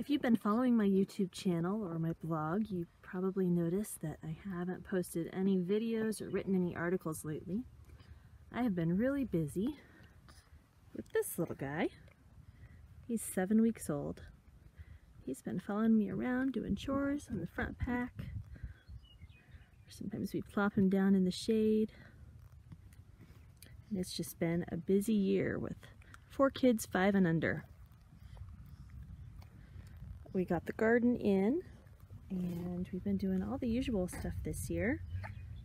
If you've been following my YouTube channel or my blog, you've probably noticed that I haven't posted any videos or written any articles lately. I have been really busy with this little guy. He's 7 weeks old. He's been following me around doing chores on the front pack. Sometimes we plop him down in the shade. And it's just been a busy year with 4 kids, 5 and under. We got the garden in, and we've been doing all the usual stuff this year.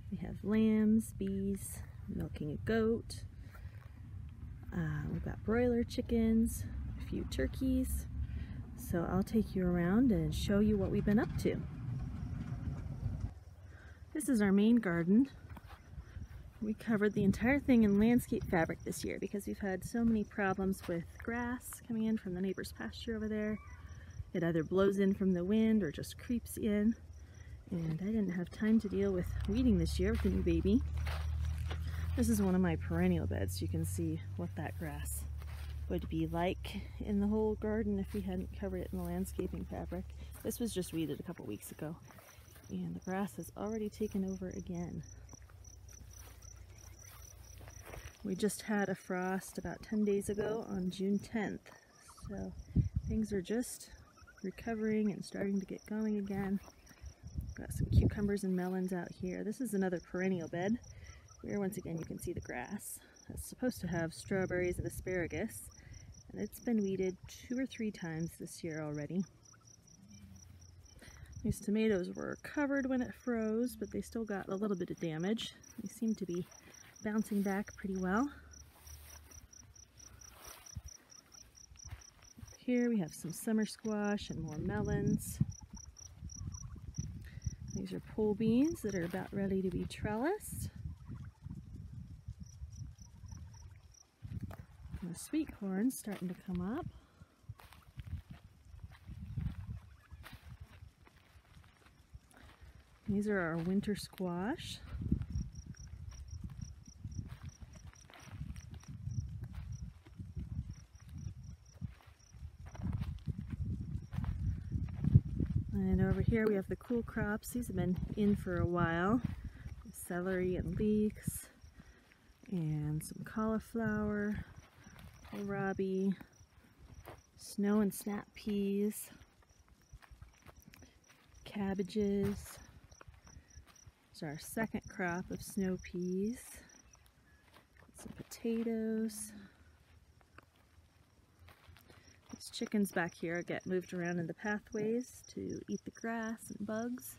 We have lambs, bees, milking a goat. We've got broiler chickens, a few turkeys. So I'll take you around and show you what we've been up to. This is our main garden. We covered the entire thing in landscape fabric this year because we've had so many problems with grass coming in from the neighbor's pasture over there. It either blows in from the wind or just creeps in. And I didn't have time to deal with weeding this year with the new baby. This is one of my perennial beds. You can see what that grass would be like in the whole garden if we hadn't covered it in the landscaping fabric. This was just weeded a couple weeks ago. And the grass has already taken over again. We just had a frost about 10 days ago on June 10th. So things are just recovering and starting to get going again. Got some cucumbers and melons out here. This is another perennial bed where once again you can see the grass. It's supposed to have strawberries and asparagus, and it's been weeded 2 or 3 times this year already. These tomatoes were covered when it froze, but they still got a little bit of damage. They seem to be bouncing back pretty well. Here we have some summer squash and more melons. These are pole beans that are about ready to be trellised. And the sweet corn's starting to come up. These are our winter squash. And over here we have the cool crops. These have been in for a while. Celery and leeks, and some cauliflower, kohlrabi, snow and snap peas, cabbages. There's our second crop of snow peas, some potatoes. These chickens back here get moved around in the pathways to eat the grass and bugs.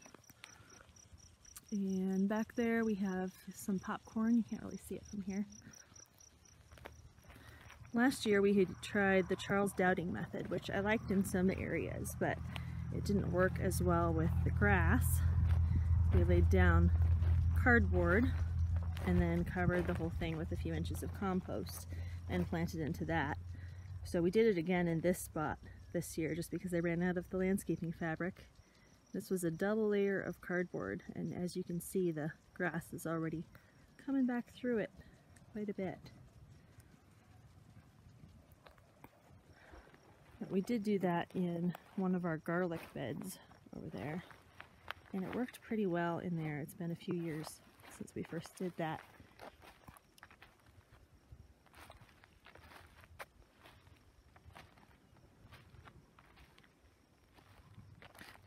And back there we have some popcorn. You can't really see it from here. Last year we had tried the Charles Dowding method, which I liked in some areas, but it didn't work as well with the grass. We laid down cardboard and then covered the whole thing with a few inches of compost and planted into that. So we did it again in this spot this year just because I ran out of the landscaping fabric. This was a double layer of cardboard, and as you can see, the grass is already coming back through it quite a bit. But we did do that in one of our garlic beds over there, and it worked pretty well in there. It's been a few years since we first did that.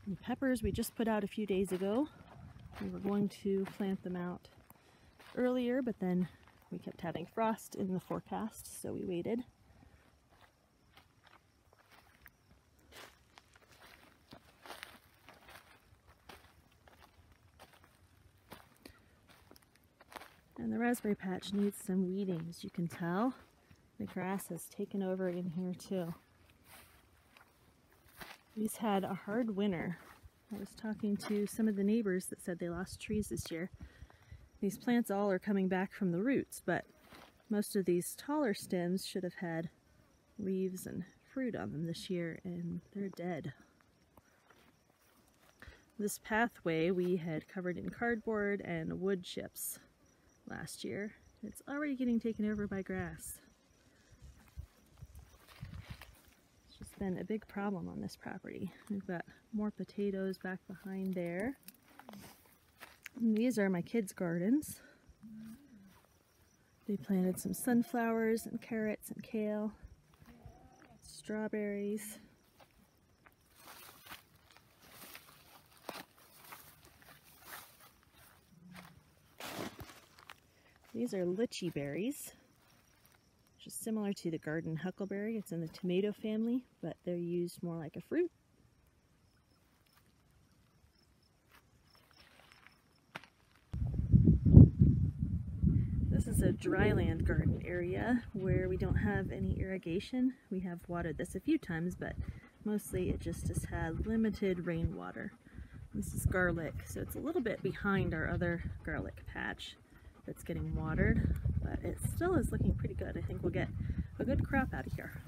And peppers we just put out a few days ago. We were going to plant them out earlier, but then we kept having frost in the forecast, so we waited. And the raspberry patch needs some weeding, as you can tell. The grass has taken over in here too. We've had a hard winter. I was talking to some of the neighbors that said they lost trees this year. These plants all are coming back from the roots, but most of these taller stems should have had leaves and fruit on them this year, and they're dead. This pathway we had covered in cardboard and wood chips last year. It's already getting taken over by grass. been a big problem on this property. We've got more potatoes back behind there. And these are my kids' gardens. They planted some sunflowers and carrots and kale, strawberries. These are lychee berries, which is similar to the garden huckleberry. It's in the tomato family, but they're used more like a fruit. This is a dryland garden area where we don't have any irrigation. We have watered this a few times, but mostly it just has had limited rainwater. This is garlic, so it's a little bit behind our other garlic patch that's getting watered, but it still is looking pretty good. I think we'll get a good crop out of here.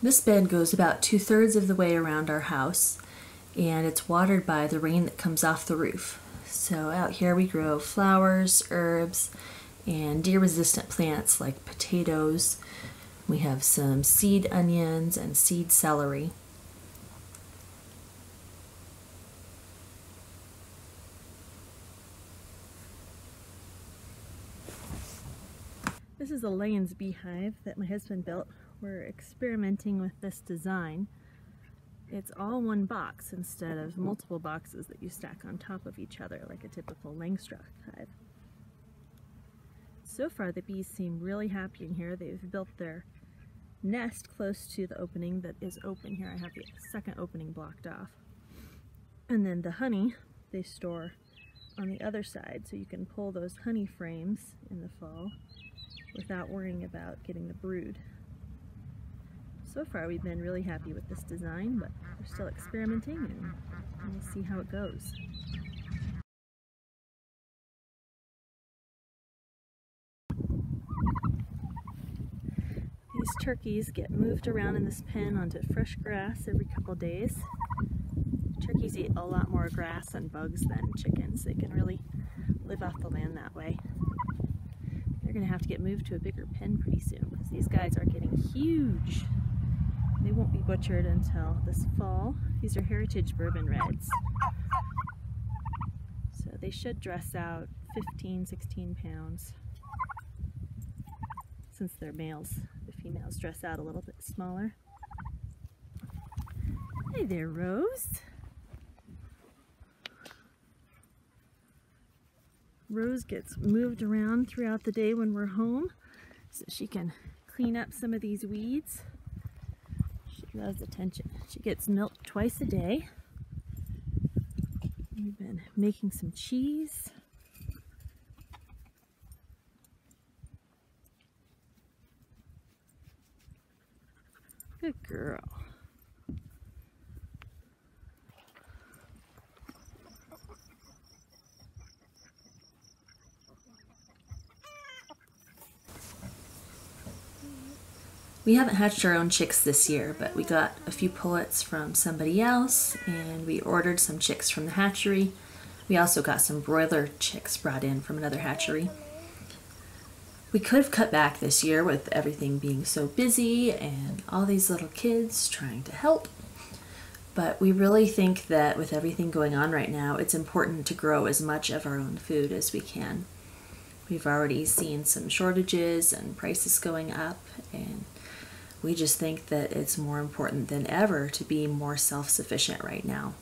This bed goes about 2/3 of the way around our house, and it's watered by the rain that comes off the roof. So out here we grow flowers, herbs, and deer-resistant plants like potatoes. We have some seed onions and seed celery. This is a Layton's beehive that my husband built. We're experimenting with this design. It's all one box instead of multiple boxes that you stack on top of each other like a typical Langstroth hive. So far the bees seem really happy in here. They've built their nest close to the opening that is open here. I have the second opening blocked off. And then the honey they store on the other side, so you can pull those honey frames in the fall without worrying about getting the brood. So far we've been really happy with this design, but we're still experimenting and we'll see how it goes. These turkeys get moved around in this pen onto fresh grass every couple days. Turkeys eat a lot more grass and bugs than chickens. They can really live off the land that way. They're going to have to get moved to a bigger pen pretty soon because these guys are getting huge. They won't be butchered until this fall. These are heritage bourbon reds. So they should dress out 15, 16 pounds. Since they're males, the females dress out a little bit smaller. Hey there, Rose. Rose gets moved around throughout the day when we're home so she can clean up some of these weeds. She loves attention. She gets milked twice a day. We've been making some cheese. Good girl. We haven't hatched our own chicks this year, but we got a few pullets from somebody else, and we ordered some chicks from the hatchery. We also got some broiler chicks brought in from another hatchery. We could have cut back this year with everything being so busy and all these little kids trying to help. But we really think that with everything going on right now, it's important to grow as much of our own food as we can. We've already seen some shortages and prices going up, and we just think that it's more important than ever to be more self-sufficient right now.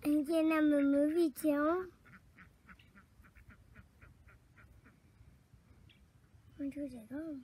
Again, I'm a movie channel. 1, 2, 3, go.